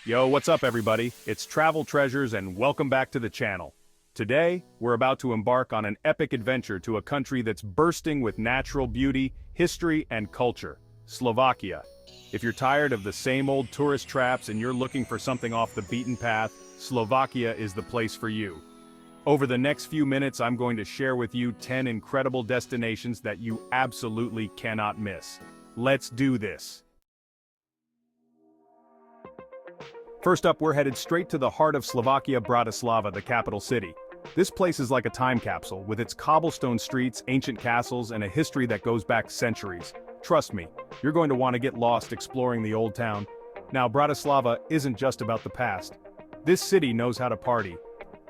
Yo, what's up everybody? It's Travel Treasures and welcome back to the channel. Today, we're about to embark on an epic adventure to a country that's bursting with natural beauty, history, and culture, Slovakia. If you're tired of the same old tourist traps and you're looking for something off the beaten path, Slovakia is the place for you. Over the next few minutes, I'm going to share with you 10 incredible destinations that you absolutely cannot miss. Let's do this. First up, we're headed straight to the heart of Slovakia, Bratislava, the capital city. This place is like a time capsule, with its cobblestone streets, ancient castles, and a history that goes back centuries. Trust me, you're going to want to get lost exploring the old town. Now, Bratislava isn't just about the past. This city knows how to party.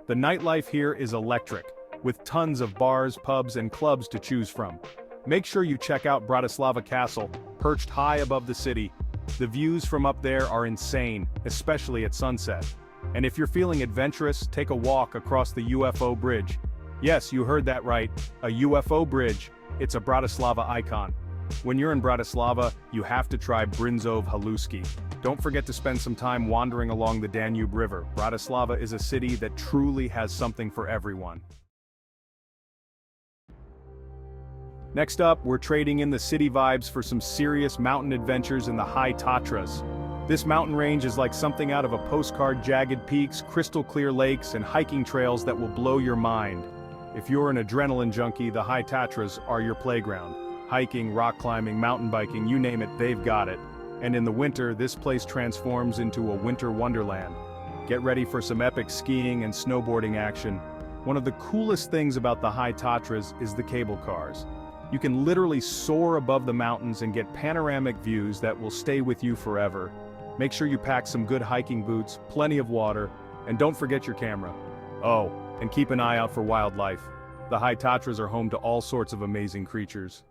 The nightlife here is electric, with tons of bars, pubs, and clubs to choose from. Make sure you check out Bratislava Castle, perched high above the city. The views from up there are insane, especially at sunset. And if you're feeling adventurous, take a walk across the UFO bridge. Yes, you heard that right, a UFO bridge. It's a Bratislava icon. When you're in Bratislava, you have to try Brinzov Haluski. Don't forget to spend some time wandering along the Danube River. Bratislava is a city that truly has something for everyone. Next up, we're trading in the city vibes for some serious mountain adventures in the High Tatras. This mountain range is like something out of a postcard: jagged peaks, crystal clear lakes, and hiking trails that will blow your mind. If you're an adrenaline junkie, the High Tatras are your playground. Hiking, rock climbing, mountain biking, you name it, they've got it. And in the winter, this place transforms into a winter wonderland. Get ready for some epic skiing and snowboarding action. One of the coolest things about the High Tatras is the cable cars. You can literally soar above the mountains and get panoramic views that will stay with you forever. Make sure you pack some good hiking boots, plenty of water, and don't forget your camera. Oh, and keep an eye out for wildlife. The High Tatras are home to all sorts of amazing creatures.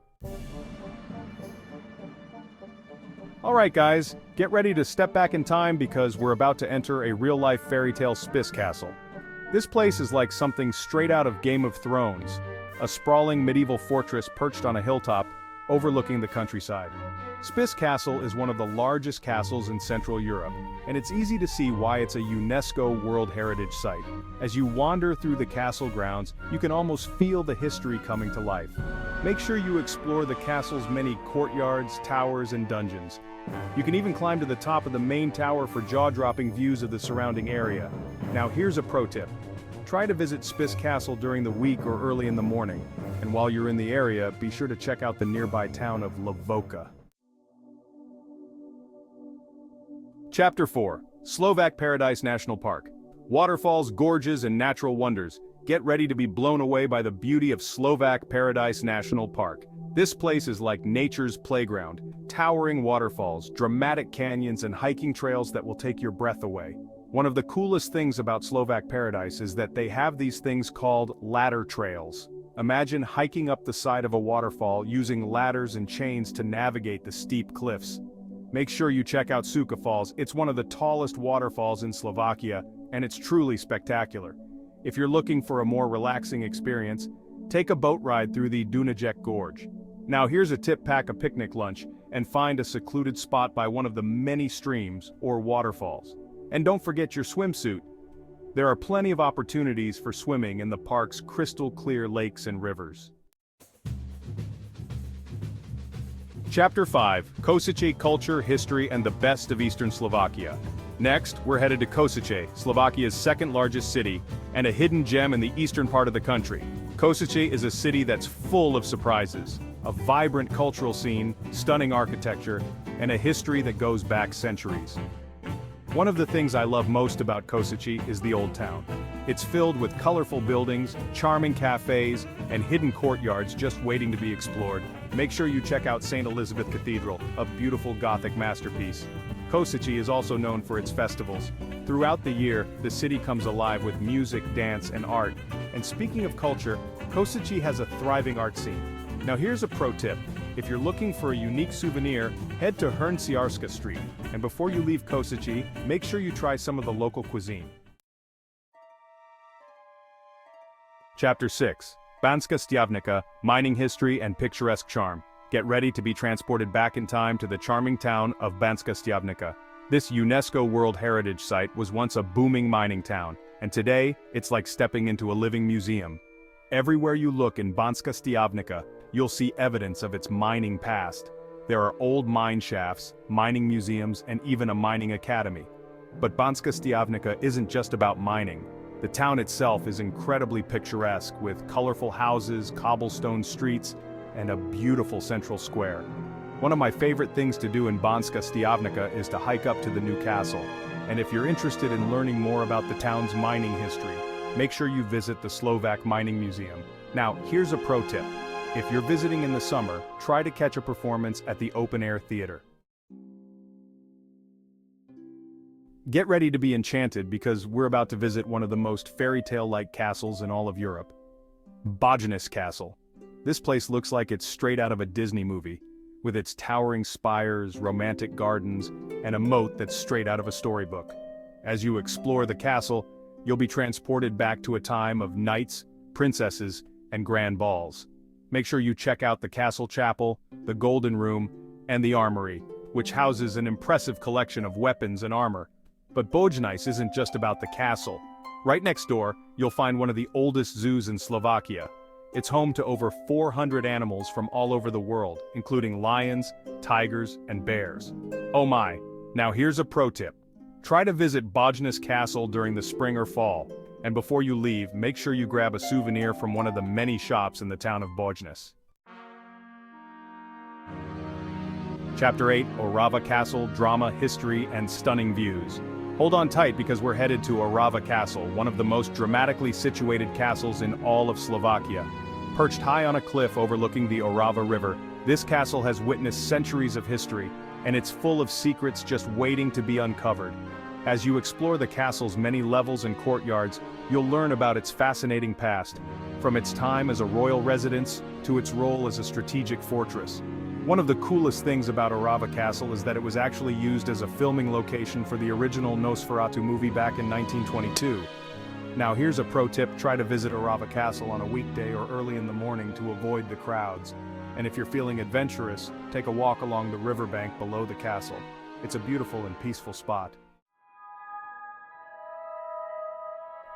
Alright guys, get ready to step back in time because we're about to enter a real-life fairy tale Spiss Castle. This place is like something straight out of Game of Thrones. A sprawling medieval fortress perched on a hilltop, overlooking the countryside. Spiss Castle is one of the largest castles in Central Europe, and it's easy to see why it's a UNESCO World Heritage Site. As you wander through the castle grounds, you can almost feel the history coming to life. Make sure you explore the castle's many courtyards, towers, and dungeons. You can even climb to the top of the main tower for jaw-dropping views of the surrounding area. Now here's a pro tip. Try to visit Spiss Castle during the week or early in the morning, and while you're in the area, be sure to check out the nearby town of Lavoka. Chapter 4. Slovak Paradise National Park. Waterfalls, gorges, and natural wonders. Get ready to be blown away by the beauty of Slovak Paradise National Park. This place is like nature's playground. Towering waterfalls, dramatic canyons, and hiking trails that will take your breath away. One of the coolest things about Slovak Paradise is that they have these things called ladder trails. Imagine hiking up the side of a waterfall using ladders and chains to navigate the steep cliffs. Make sure you check out Suka Falls. It's one of the tallest waterfalls in Slovakia, and it's truly spectacular. If you're looking for a more relaxing experience, take a boat ride through the Dunajec Gorge. Now here's a tip: pack a picnic lunch and find a secluded spot by one of the many streams or waterfalls. And don't forget your swimsuit. There are plenty of opportunities for swimming in the park's crystal clear lakes and rivers. Chapter 5. Košice, Culture, History, and the Best of Eastern Slovakia. Next, we're headed to Košice, Slovakia's second largest city, and a hidden gem in the eastern part of the country. Košice is a city that's full of surprises, a vibrant cultural scene, stunning architecture, and a history that goes back centuries. One of the things I love most about Košice is the Old Town. It's filled with colorful buildings, charming cafes, and hidden courtyards just waiting to be explored. Make sure you check out St. Elizabeth Cathedral, a beautiful Gothic masterpiece. Košice is also known for its festivals. Throughout the year, the city comes alive with music, dance, and art. And speaking of culture, Košice has a thriving art scene. Now here's a pro tip. If you're looking for a unique souvenir, head to Hrnčiarska Street. And before you leave Košice, make sure you try some of the local cuisine. Chapter 6. Banská Štiavnica, Mining History and Picturesque Charm. Get ready to be transported back in time to the charming town of Banská Štiavnica. This UNESCO World Heritage Site was once a booming mining town, and today, it's like stepping into a living museum. Everywhere you look in Banska Štiavnica, you'll see evidence of its mining past. There are old mine shafts, mining museums, and even a mining academy. But Banska Štiavnica isn't just about mining. The town itself is incredibly picturesque, with colorful houses, cobblestone streets, and a beautiful central square. One of my favorite things to do in Banska Štiavnica is to hike up to the new castle. And if you're interested in learning more about the town's mining history, make sure you visit the Slovak Mining Museum. Now, here's a pro tip. If you're visiting in the summer, try to catch a performance at the open-air theater. Get ready to be enchanted because we're about to visit one of the most fairy tale-like castles in all of Europe. Boginus Castle. This place looks like it's straight out of a Disney movie, with its towering spires, romantic gardens, and a moat that's straight out of a storybook. As you explore the castle, you'll be transported back to a time of knights, princesses, and grand balls. Make sure you check out the castle chapel, the golden room, and the armory, which houses an impressive collection of weapons and armor. But Boginus isn't just about the castle. Right next door, you'll find one of the oldest zoos in Slovakia. It's home to over 400 animals from all over the world, including lions, tigers, and bears. Oh my, now here's a pro tip. Try to visit Boginus Castle during the spring or fall, and before you leave, make sure you grab a souvenir from one of the many shops in the town of Boginus. Chapter 8, Orava Castle, Drama, History, and Stunning Views. Hold on tight because we're headed to Orava Castle, one of the most dramatically situated castles in all of Slovakia. Perched high on a cliff overlooking the Orava River, this castle has witnessed centuries of history, and it's full of secrets just waiting to be uncovered. As you explore the castle's many levels and courtyards, you'll learn about its fascinating past, from its time as a royal residence to its role as a strategic fortress. One of the coolest things about Orava Castle is that it was actually used as a filming location for the original Nosferatu movie back in 1922. Now here's a pro tip: try to visit Orava Castle on a weekday or early in the morning to avoid the crowds. And if you're feeling adventurous, take a walk along the riverbank below the castle. It's a beautiful and peaceful spot.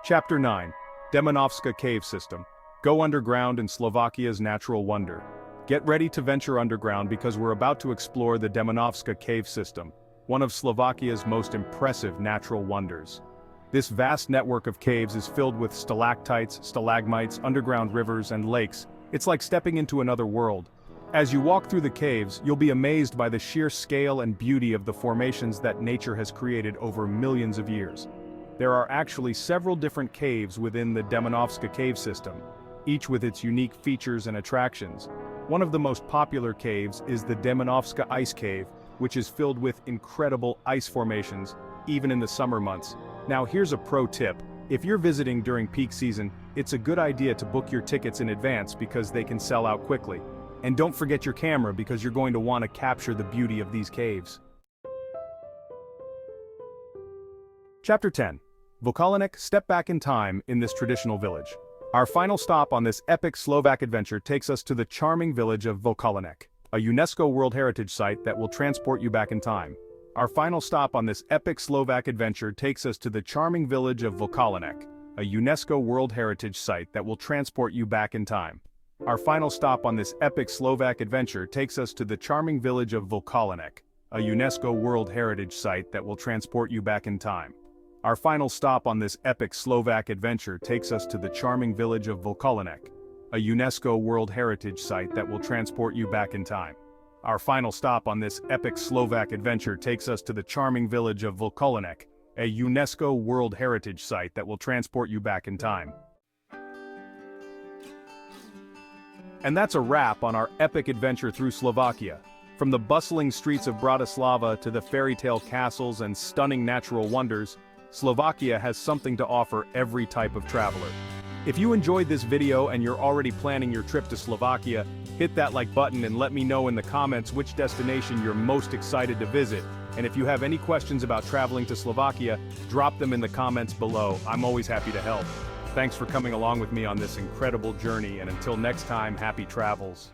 Chapter 9. Demonovska Cave System. Go underground in Slovakia's natural wonder. Get ready to venture underground because we're about to explore the Demonovska Cave System, one of Slovakia's most impressive natural wonders. This vast network of caves is filled with stalactites, stalagmites, underground rivers, and lakes. It's like stepping into another world. As you walk through the caves, you'll be amazed by the sheer scale and beauty of the formations that nature has created over millions of years. There are actually several different caves within the Demonovska Cave System, each with its unique features and attractions. One of the most popular caves is the Demonovska Ice Cave, which is filled with incredible ice formations, even in the summer months. Now here's a pro tip. If you're visiting during peak season, it's a good idea to book your tickets in advance because they can sell out quickly. And don't forget your camera because you're going to want to capture the beauty of these caves. Chapter 10. Vocalinek, step back in time in this traditional village. Our final stop on this epic Slovak adventure takes us to the charming village of Vocalinek, a UNESCO World Heritage Site that will transport you back in time. Our final stop on this epic Slovak adventure takes us to the charming village of Vocalinek, a UNESCO World Heritage Site that will transport you back in time. Our final stop on this epic Slovak adventure takes us to the charming village of Vocalinek, a UNESCO World Heritage Site that will transport you back in time. Our final stop on this epic Slovak adventure takes us to the charming village of Vocalinek, a UNESCO World Heritage Site that will transport you back in time. Our final stop on this epic Slovak adventure takes us to the charming village of Vocalinek, a UNESCO World Heritage Site that will transport you back in time. And that's a wrap on our epic adventure through Slovakia. From the bustling streets of Bratislava to the fairy tale castles and stunning natural wonders, Slovakia has something to offer every type of traveler. If you enjoyed this video and you're already planning your trip to Slovakia, hit that like button and let me know in the comments which destination you're most excited to visit. And if you have any questions about traveling to Slovakia, drop them in the comments below. I'm always happy to help. Thanks for coming along with me on this incredible journey, and until next time, happy travels.